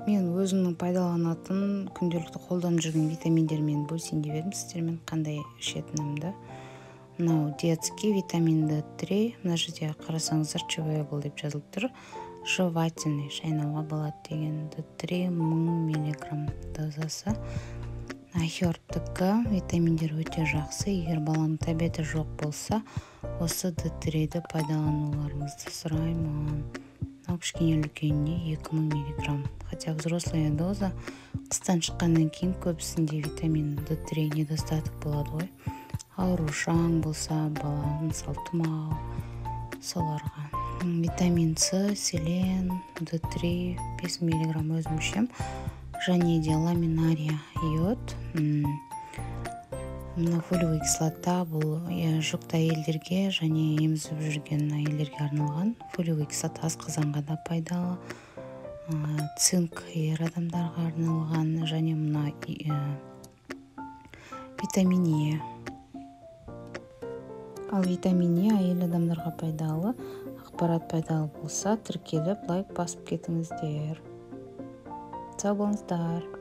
Мен өзімнің пайдаланатын күнделікті қолданып жүрген витаминдермен бөлісейін деп едім сіздермен қандай ішетінімді. Мынау детский витамин D3, мына жерде қарасаңыздар chewable деп жазылып тұр. Жевательный, шайнауға болады деген. D3 1000 мг дозасы. Ахердікі витаминдер өте жақсы. Егер баланың тәбеті жоқ болса, осы D3-ді пайдалануларыңызды сұраймын. Мынау кішкене үлкеніне 2000 мг. Хотя взрослая доза қыстан шыққаннан кейін көбісінде витамин D3 недостаток болады ғой. Аурушаң болса, бала, мысалы тұмау, соларға. Витамин С, селен, D3, 5 мг өзім ішем. Және де ламинария йод. Мына фолиевая кислота бұл жүкті әйелдерге және емізіп жүрген әйелдерге арналған. Фолиевая кислота асқазанға да пайдалы. Цинк ер адамдарға арналған, және мына витамин Е. Ал витамин Е әйел адамдарға пайдалы. Ақпарат пайдалы болса, тіркеліп, лайк басып кетіңіздер. Сау болыңыздар.